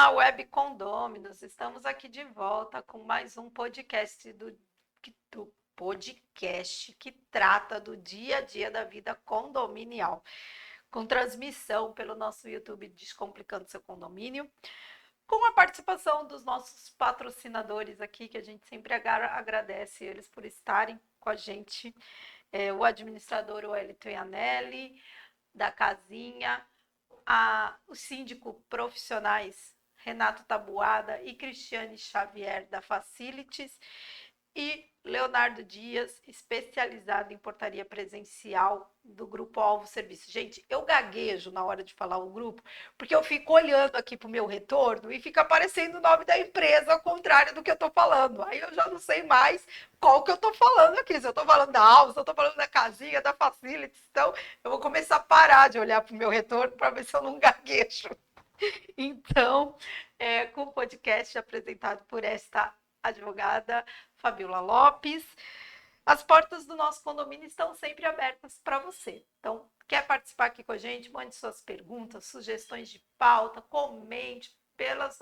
Olá, Web Condôminos. Estamos aqui de volta com mais um podcast do podcast que trata do dia a dia da vida condominial, com transmissão pelo nosso YouTube Descomplicando Seu Condomínio, com a participação dos nossos patrocinadores aqui, que a gente sempre agradece eles por estarem com a gente, o administrador Wellington Anelli, da Casinha, o síndico profissionais Renato Tabuada e Cristiane Xavier da Facilities e Leonardo Dias, especializado em portaria presencial do Grupo Alvo Serviço. Gente, eu gaguejo na hora de falar o grupo, porque eu fico olhando aqui para o meu retorno e fica aparecendo o nome da empresa ao contrário do que eu estou falando. Aí eu já não sei mais qual que eu estou falando aqui. Se eu estou falando da Alvo, se eu estou falando da Casinha, da Facilities. Então, eu vou começar a parar de olhar para o meu retorno para ver se eu não gaguejo. Então, com o podcast apresentado por esta advogada Fabiola Lopes, as portas do nosso condomínio estão sempre abertas para você. Então, quer participar aqui com a gente? Mande suas perguntas, sugestões de pauta, comente pelos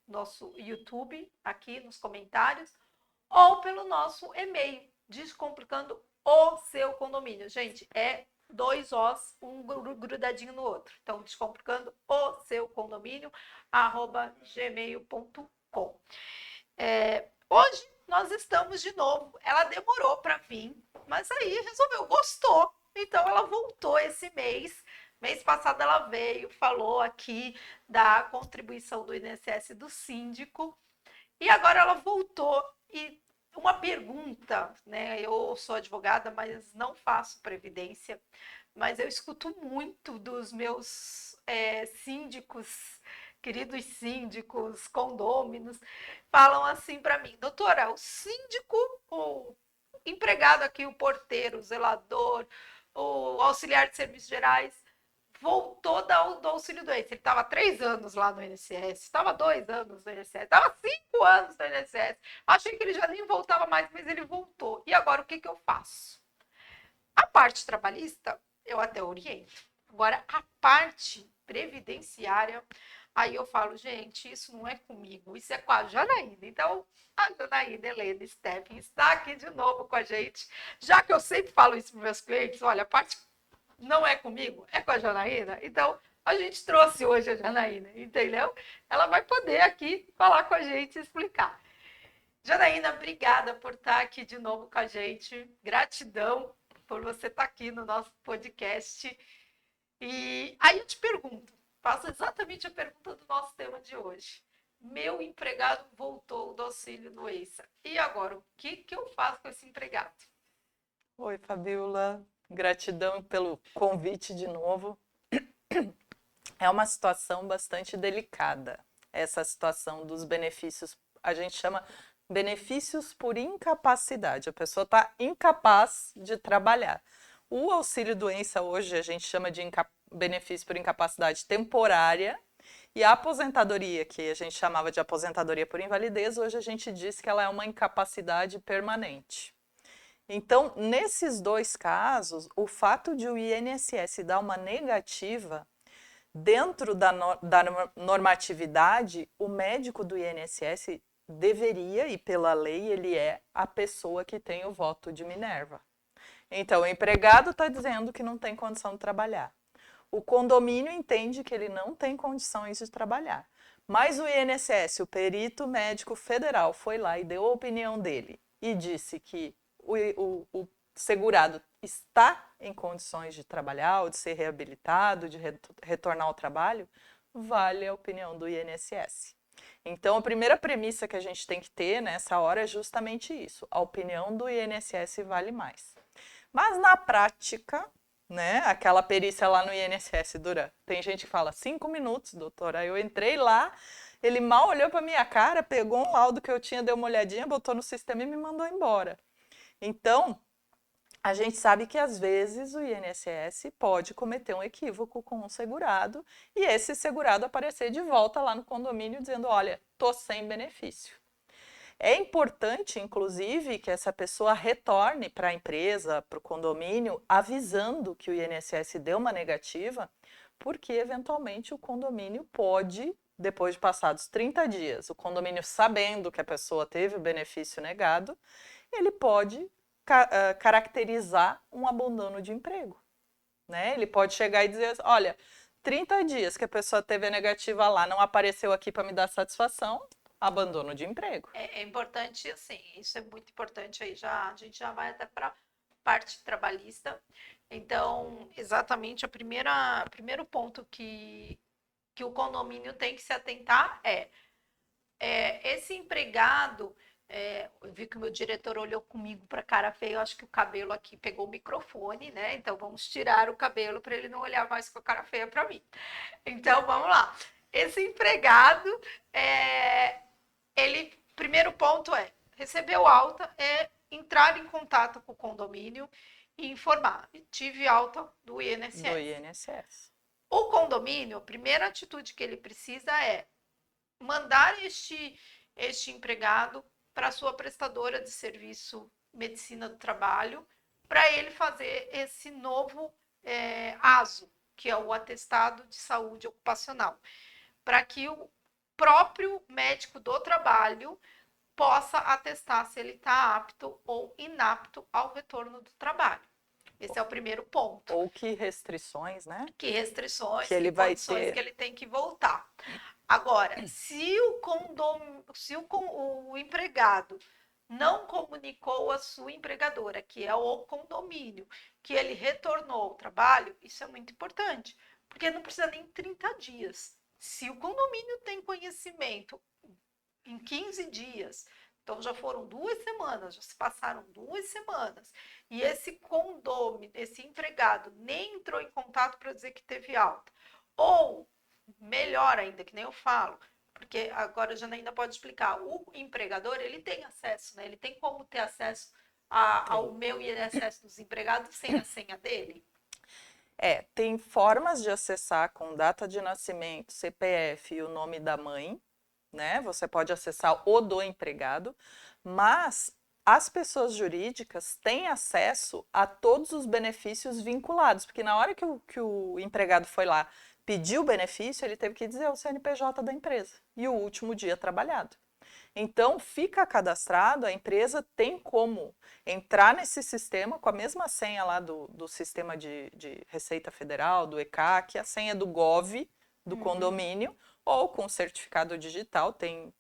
nosso YouTube, aqui nos comentários, ou pelo nosso e-mail, Descomplicando o Seu Condomínio. Gente, é 2 Os, um grudadinho no outro. Então, Descomplicando o Seu Condomínio, @gmail.com. Hoje nós estamos de novo. Ela demorou para vir, mas aí resolveu, gostou. Então ela voltou esse mês. Mês passado ela veio, falou aqui da contribuição do INSS do síndico. E agora ela voltou e uma pergunta, né? Eu sou advogada, mas não faço previdência. Mas eu escuto muito dos meus síndicos, queridos síndicos, condôminos, falam assim para mim, doutora, o síndico, o empregado aqui, o porteiro, o zelador, o auxiliar de serviços gerais, voltou do auxílio doença. Ele estava 3 anos lá no INSS, estava 2 anos no INSS, estava 5 anos no INSS. Achei que ele já nem voltava mais, mas ele voltou. E agora o que eu faço? A parte trabalhista, eu até oriento. Agora, a parte previdenciária, aí eu falo, gente, isso não é comigo, isso é com a Janaína. Então, a Janaína Helena Steffen está aqui de novo com a gente. Já que eu sempre falo isso para os meus clientes, olha, a parte não é comigo, é com a Janaína. Então, a gente trouxe hoje a Janaína, entendeu? Ela vai poder aqui falar com a gente e explicar. Janaína, obrigada por estar aqui de novo com a gente. Gratidão por você estar aqui no nosso podcast. E aí eu te pergunto, faço exatamente a pergunta do nosso tema de hoje. Meu empregado voltou do auxílio doença. E agora, o que eu faço com esse empregado? Oi, Fabiola. Gratidão pelo convite de novo. É uma situação bastante delicada, essa situação dos benefícios, a gente chama benefícios por incapacidade. A pessoa está incapaz de trabalhar. O auxílio-doença hoje a gente chama de benefício por incapacidade temporária e a aposentadoria, que a gente chamava de aposentadoria por invalidez, hoje a gente diz que ela é uma incapacidade permanente. Então, nesses dois casos, o fato de o INSS dar uma negativa, dentro da normatividade, o médico do INSS deveria, e pela lei ele é a pessoa que tem o voto de Minerva. Então, o empregado está dizendo que não tem condição de trabalhar. O condomínio entende que ele não tem condições de trabalhar. Mas o INSS, o perito médico federal, foi lá e deu a opinião dele e disse que o segurado está em condições de trabalhar, ou de ser reabilitado, de retornar ao trabalho, vale a opinião do INSS. Então, a primeira premissa que a gente tem que ter nessa hora é justamente isso. A opinião do INSS vale mais. Mas na prática, né, aquela perícia lá no INSS dura, tem gente que fala 5 minutos, doutora. Aí eu entrei lá, ele mal olhou para minha cara, pegou um laudo que eu tinha, deu uma olhadinha, botou no sistema e me mandou embora. Então, a gente sabe que às vezes o INSS pode cometer um equívoco com o segurado e esse segurado aparecer de volta lá no condomínio dizendo, olha, tô sem benefício. É importante, inclusive, que essa pessoa retorne para a empresa, para o condomínio, avisando que o INSS deu uma negativa, porque eventualmente o condomínio pode, depois de passados 30 dias, o condomínio sabendo que a pessoa teve o benefício negado, ele pode caracterizar um abandono de emprego, né? Ele pode chegar e dizer, olha, 30 dias que a pessoa teve a negativa lá, não apareceu aqui para me dar satisfação, abandono de emprego. É importante, assim, isso é muito importante aí, a gente já vai até para parte trabalhista. Então, exatamente, primeiro ponto que o condomínio tem que se atentar esse empregado. Eu vi que o meu diretor olhou comigo para cara feia, eu acho que o cabelo aqui pegou o microfone, né? Então vamos tirar o cabelo para ele não olhar mais com a cara feia para mim. Então vamos lá. Esse empregado, primeiro ponto recebeu alta, entrar em contato com o condomínio e informar. Tive alta do INSS. Do INSS. O condomínio, a primeira atitude que ele precisa é mandar este empregado para a sua prestadora de serviço medicina do trabalho, para ele fazer esse novo ASO, que é o atestado de saúde ocupacional, para que o próprio médico do trabalho possa atestar se ele está apto ou inapto ao retorno do trabalho. Esse é o primeiro ponto. Ou que restrições, né? Que restrições, que ele que vai condições ter. que ele tem que voltar. Agora, se o empregado não comunicou à sua empregadora, que é o condomínio, que ele retornou ao trabalho, isso é muito importante, porque não precisa nem 30 dias. Se o condomínio tem conhecimento em 15 dias, então já foram 2 semanas, já se passaram 2 semanas, e esse condomínio, esse empregado nem entrou em contato para dizer que teve alta, ou melhor ainda, que nem eu falo, porque agora a Janaína pode explicar, o empregador, ele tem acesso, né? Ele tem como ter acesso ao meu INSS dos empregados sem a senha dele? Tem formas de acessar com data de nascimento, CPF e o nome da mãe, né? Você pode acessar o do empregado, mas as pessoas jurídicas têm acesso a todos os benefícios vinculados, porque na hora que o empregado foi lá pedir o benefício, ele teve que dizer o CNPJ da empresa e o último dia trabalhado. Então, fica cadastrado, a empresa tem como entrar nesse sistema com a mesma senha lá do sistema de Receita Federal, do ECAC, a senha do GOV, do condomínio, ou com certificado digital, tem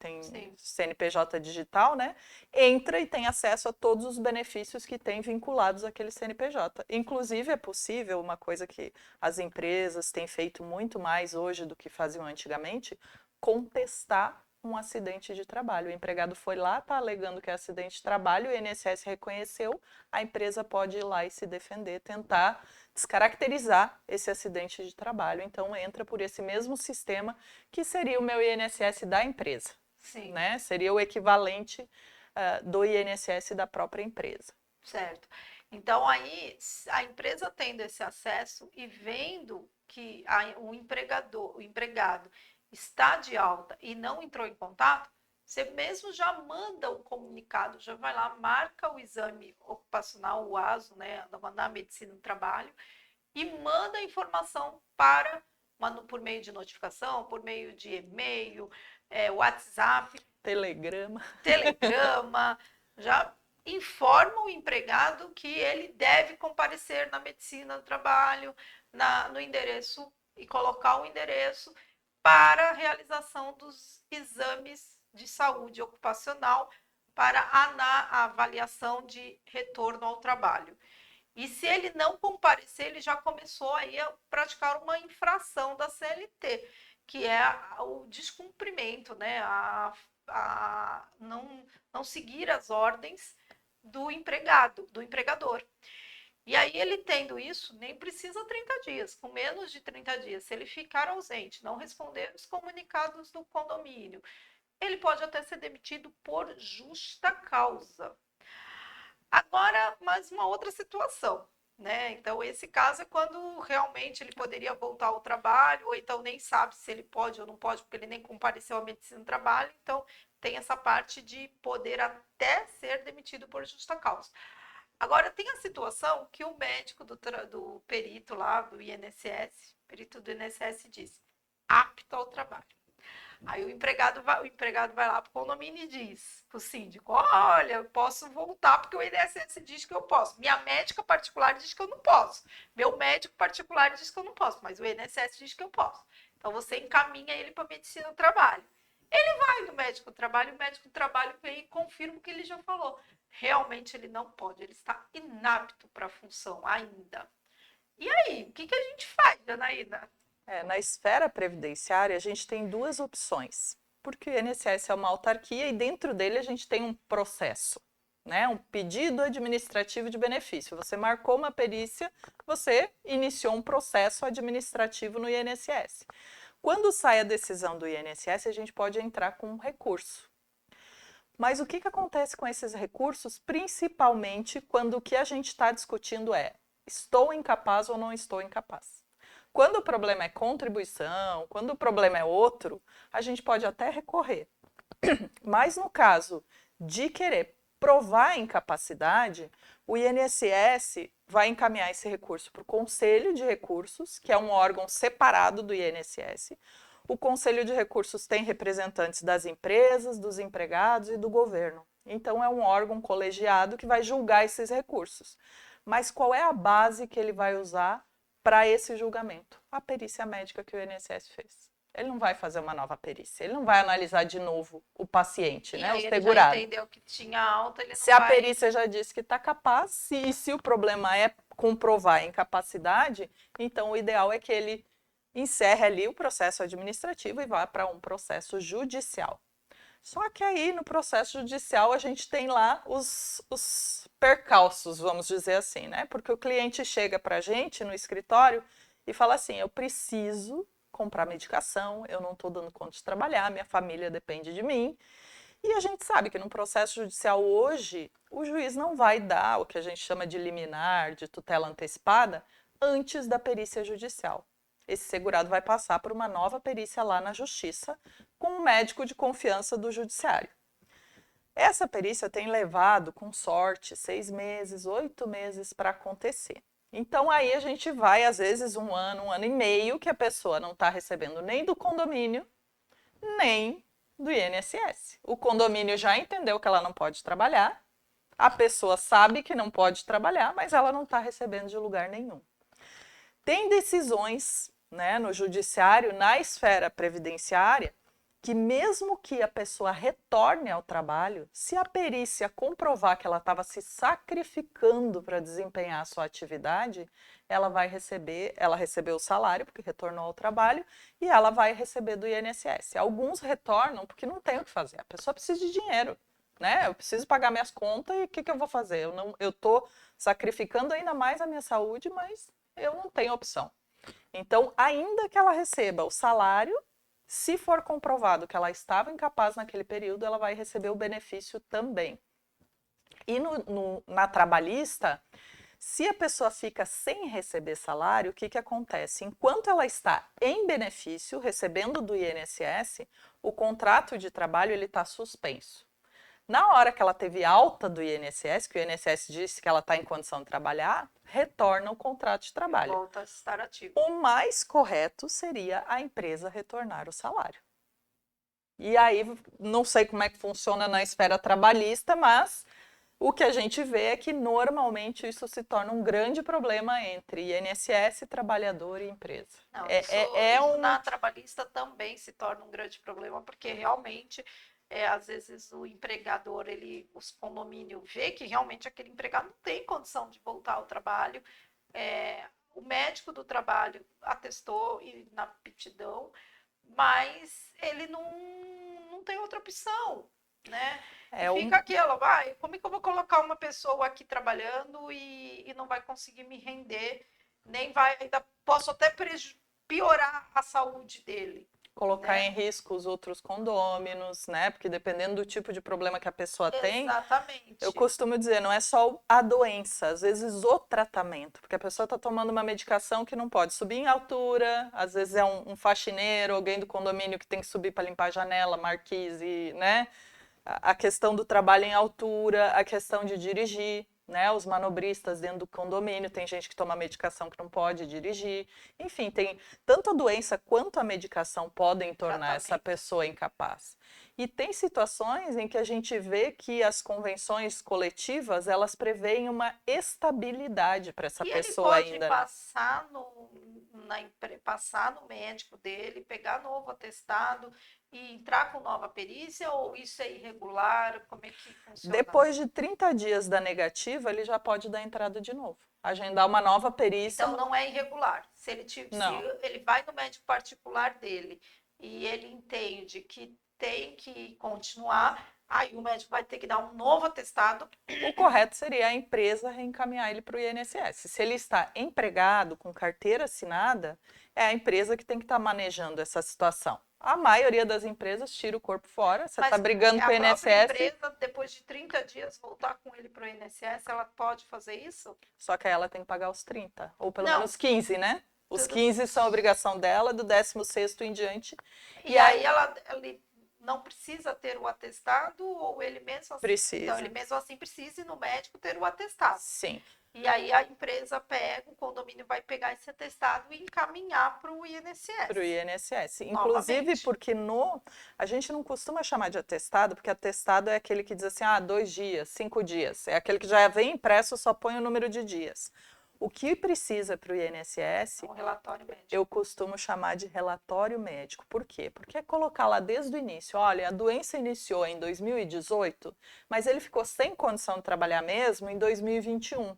CNPJ digital, né? Entra e tem acesso a todos os benefícios que tem vinculados àquele CNPJ. Inclusive, é possível, uma coisa que as empresas têm feito muito mais hoje do que faziam antigamente, contestar um acidente de trabalho. O empregado foi lá, está alegando que é acidente de trabalho, o INSS reconheceu, a empresa pode ir lá e se defender, tentar descaracterizar esse acidente de trabalho. Então, entra por esse mesmo sistema que seria o meu INSS da empresa. Sim. Né? Seria o equivalente do INSS da própria empresa. Certo. Então, aí, a empresa tendo esse acesso e vendo que o empregado está de alta e não entrou em contato, você mesmo já manda o comunicado, já vai lá, marca o exame ocupacional, o ASO, né, da medicina do trabalho, e manda a informação por meio de notificação, por meio de e-mail, WhatsApp, Telegrama, já informa o empregado que ele deve comparecer na medicina do trabalho, no endereço, e colocar o endereço para a realização dos exames de saúde ocupacional para a avaliação de retorno ao trabalho. E se ele não comparecer, ele já começou aí a praticar uma infração da CLT, que é o descumprimento, né? A não seguir as ordens do empregador. E aí, ele tendo isso, nem precisa 30 dias, com menos de 30 dias. Se ele ficar ausente, não responder os comunicados do condomínio, ele pode até ser demitido por justa causa. Agora, mais uma outra situação, né? Então, esse caso é quando realmente ele poderia voltar ao trabalho, ou então nem sabe se ele pode ou não pode, porque ele nem compareceu à medicina do trabalho. Então, tem essa parte de poder até ser demitido por justa causa. Agora, tem a situação que o médico do perito lá, do INSS, perito do INSS diz, apto ao trabalho. Aí o empregado vai lá para o condomínio e diz para o síndico, olha, eu posso voltar porque o INSS diz que eu posso. Minha médica particular diz que eu não posso. Meu médico particular diz que eu não posso, mas o INSS diz que eu posso. Então você encaminha ele para a medicina do trabalho. Ele vai no médico do trabalho, o médico do trabalho vem e confirma o que ele já falou. Realmente ele não pode, ele está inapto para a função ainda. E aí, o que a gente faz, Janaína? Na esfera previdenciária, a gente tem duas opções, porque o INSS é uma autarquia e dentro dele a gente tem um processo, né? Um pedido administrativo de benefício. Você marcou uma perícia, você iniciou um processo administrativo no INSS. Quando sai a decisão do INSS, a gente pode entrar com um recurso. Mas o que acontece com esses recursos, principalmente quando o que a gente está discutindo é estou incapaz ou não estou incapaz? Quando o problema é contribuição, quando o problema é outro, a gente pode até recorrer. Mas no caso de querer provar a incapacidade, o INSS vai encaminhar esse recurso para o Conselho de Recursos, que é um órgão separado do INSS. O Conselho de Recursos tem representantes das empresas, dos empregados e do governo. Então, é um órgão colegiado que vai julgar esses recursos. Mas qual é a base que ele vai usar para esse julgamento? A perícia médica que o INSS fez. Ele não vai fazer uma nova perícia, ele não vai analisar de novo o paciente, né, o segurado. Ele já entendeu que tinha alta, ele não Se a perícia já disse que está capaz, e se o problema é comprovar a incapacidade, então o ideal é que ele encerre ali o processo administrativo e vá para um processo judicial. Só que aí no processo judicial a gente tem lá os percalços, vamos dizer assim, né? Porque o cliente chega para a gente no escritório e fala assim, eu preciso comprar medicação, eu não estou dando conta de trabalhar, minha família depende de mim. E a gente sabe que no processo judicial hoje, o juiz não vai dar o que a gente chama de liminar, de tutela antecipada, antes da perícia judicial. Esse segurado vai passar por uma nova perícia lá na justiça, com um médico de confiança do judiciário. Essa perícia tem levado, com sorte, 6 meses, 8 meses para acontecer. Então aí a gente vai, às vezes, um ano e meio, que a pessoa não está recebendo nem do condomínio, nem do INSS. O condomínio já entendeu que ela não pode trabalhar, a pessoa sabe que não pode trabalhar, mas ela não está recebendo de lugar nenhum. Tem decisões, né, no judiciário, na esfera previdenciária, que mesmo que a pessoa retorne ao trabalho, se a perícia comprovar que ela estava se sacrificando para desempenhar a sua atividade, ela recebeu o salário porque retornou ao trabalho e ela vai receber do INSS. Alguns retornam porque não tem o que fazer, a pessoa precisa de dinheiro, né? Eu preciso pagar minhas contas e o que eu vou fazer? Eu estou sacrificando ainda mais a minha saúde, mas eu não tenho opção. Então, ainda que ela receba o salário, se for comprovado que ela estava incapaz naquele período, ela vai receber o benefício também. E na trabalhista, se a pessoa fica sem receber salário, o que acontece? Enquanto ela está em benefício, recebendo do INSS, o contrato de trabalho está suspenso. Na hora que ela teve alta do INSS, que o INSS disse que ela está em condição de trabalhar, retorna o contrato de trabalho. Volta a estar ativo. O mais correto seria a empresa retornar o salário. E aí, não sei como é que funciona na esfera trabalhista, mas o que a gente vê é que normalmente isso se torna um grande problema entre INSS, trabalhador e empresa. Não, isso na trabalhista também se torna um grande problema, porque realmente às vezes o empregador, os condomínios vê que realmente aquele empregado não tem condição de voltar ao trabalho. O médico do trabalho atestou na aptidão, mas ele não tem outra opção, né? Fica aquilo, como é que eu vou colocar uma pessoa aqui trabalhando e não vai conseguir me render, ainda posso até piorar a saúde dele. Colocar em risco os outros condôminos, né? Porque dependendo do tipo de problema que a pessoa tem, eu costumo dizer, não é só a doença, às vezes o tratamento, porque a pessoa está tomando uma medicação que não pode subir em altura, às vezes é um faxineiro, alguém do condomínio que tem que subir para limpar a janela, marquise, né? A questão do trabalho em altura, a questão de dirigir. né? Os manobristas dentro do condomínio, tem gente que toma medicação que não pode dirigir. Enfim, tem tanto a doença quanto a medicação podem tornar essa pessoa incapaz. E tem situações em que a gente vê que as convenções coletivas, elas preveem uma estabilidade para essa pessoa ainda. E ele pode passar no médico dele, pegar novo atestado e entrar com nova perícia, ou isso é irregular? Como é que funciona? Depois de 30 dias da negativa, ele já pode dar entrada de novo. Agendar uma nova perícia. Então não é irregular. Se ele vai no médico particular dele e ele entende que tem que continuar, aí o médico vai ter que dar um novo atestado. O correto seria a empresa reencaminhar ele para o INSS. Se ele está empregado, com carteira assinada, é a empresa que tem que estar manejando essa situação. A maioria das empresas tira o corpo fora, você está brigando com o INSS. A empresa, depois de 30 dias, voltar com ele para o INSS, ela pode fazer isso? Só que aí ela tem que pagar os 30, ou pelo menos 15, né? Os 15 são a obrigação dela, do 16º em diante. E aí ele não precisa ter o atestado, ou ele mesmo assim... Precisa. Então, ele mesmo assim precisa ir no médico ter o atestado. Sim. E aí a empresa o condomínio vai pegar esse atestado e encaminhar para o INSS. Para o INSS. Inclusive porque a gente não costuma chamar de atestado, porque atestado é aquele que diz assim, 2 dias, 5 dias. É aquele que já vem impresso, só põe o número de dias. O que precisa para o INSS, um relatório médico. Eu costumo chamar de relatório médico. Por quê? Porque é colocar lá desde o início, olha, a doença iniciou em 2018, mas ele ficou sem condição de trabalhar mesmo em 2021.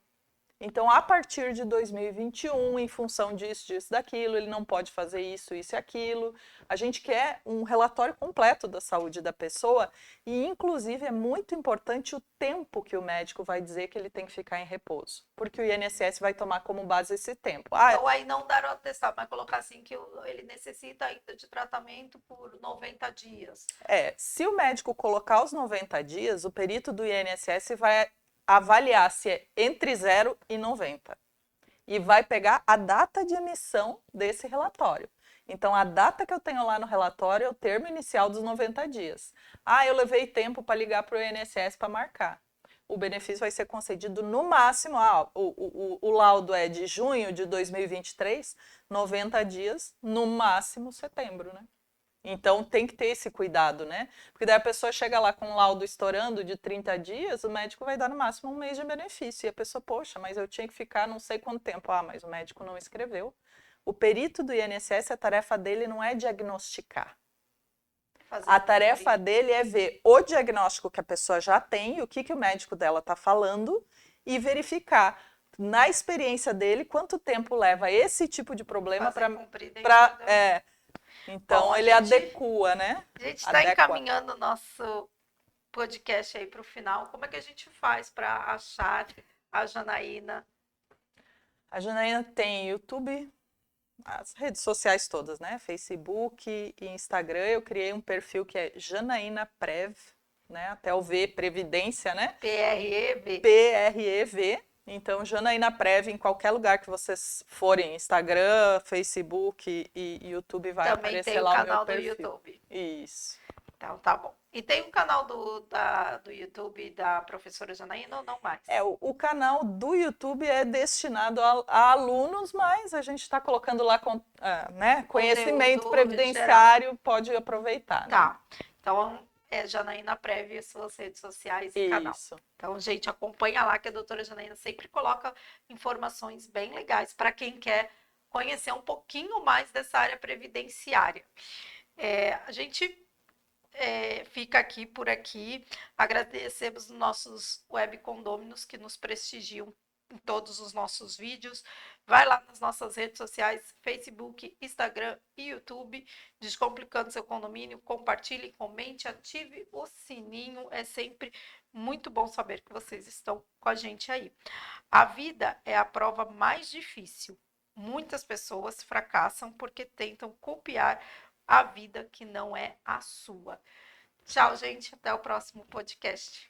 Então, a partir de 2021, em função disso, daquilo, ele não pode fazer isso e aquilo. A gente quer um relatório completo da saúde da pessoa e, inclusive, é muito importante o tempo que o médico vai dizer que ele tem que ficar em repouso, porque o INSS vai tomar como base esse tempo. Então, aí não dar o atestado, mas colocar assim que ele necessita ainda de tratamento por 90 dias. Se o médico colocar os 90 dias, o perito do INSS vai avaliar se é entre 0 e 90. E vai pegar a data de emissão desse relatório. Então, a data que eu tenho lá no relatório é o termo inicial dos 90 dias. Eu levei tempo para ligar para o INSS para marcar. O benefício vai ser concedido no máximo, o laudo é de junho de 2023, 90 dias, no máximo setembro, né? Então, tem que ter esse cuidado, né? Porque daí a pessoa chega lá com um laudo estourando de 30 dias, o médico vai dar no máximo 1 mês de benefício. E a pessoa, poxa, mas eu tinha que ficar não sei quanto tempo. Mas o médico não escreveu. O perito do INSS, a tarefa dele não é diagnosticar. A tarefa dele é ver o diagnóstico que a pessoa já tem, o que o médico dela está falando, e verificar, na experiência dele, quanto tempo leva esse tipo de problema para... Então, ele adequa, né? A gente está encaminhando o nosso podcast aí para o final. Como é que a gente faz para achar a Janaína? A Janaína tem YouTube, as redes sociais todas, né? Facebook e Instagram. Eu criei um perfil que é Janaína Prev, né? Até o V, Previdência, né? PREV. PREV. Então, Janaína Prev, em qualquer lugar que vocês forem, Instagram, Facebook e YouTube, vai aparecer lá o meu perfil. Também tem o canal do YouTube. Isso. Então, tá bom. E tem um canal do YouTube da professora Janaína ou não mais? O canal do YouTube é destinado a alunos, mas a gente está colocando lá né, conhecimento previdenciário, pode aproveitar. Né? Tá. Então, Janaína Prev, suas redes sociais e canal. Então, gente, acompanha lá que a doutora Janaína sempre coloca informações bem legais para quem quer conhecer um pouquinho mais dessa área previdenciária. A gente fica por aqui. Agradecemos os nossos web condôminos que nos prestigiam em todos os nossos vídeos. Vai lá nas nossas redes sociais, Facebook, Instagram e YouTube, Descomplicando Seu Condomínio, compartilhe, comente, ative o sininho, é sempre muito bom saber que vocês estão com a gente aí. A vida é a prova mais difícil. Muitas pessoas fracassam porque tentam copiar a vida que não é a sua. Tchau, gente, até o próximo podcast.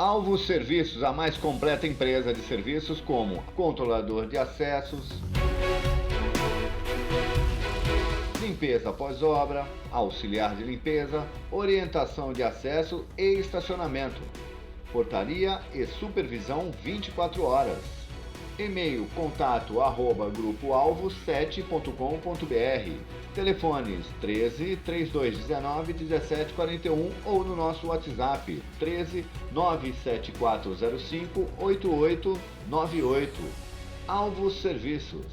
Alvos Serviços, a mais completa empresa de serviços como controlador de acessos, limpeza pós-obra, auxiliar de limpeza, orientação de acesso e estacionamento, portaria e supervisão 24 horas. E-mail contato@grupoalvo7.com.br. Telefones 13 3219 1741 ou no nosso WhatsApp 13 97405 8898. Alvos Serviços.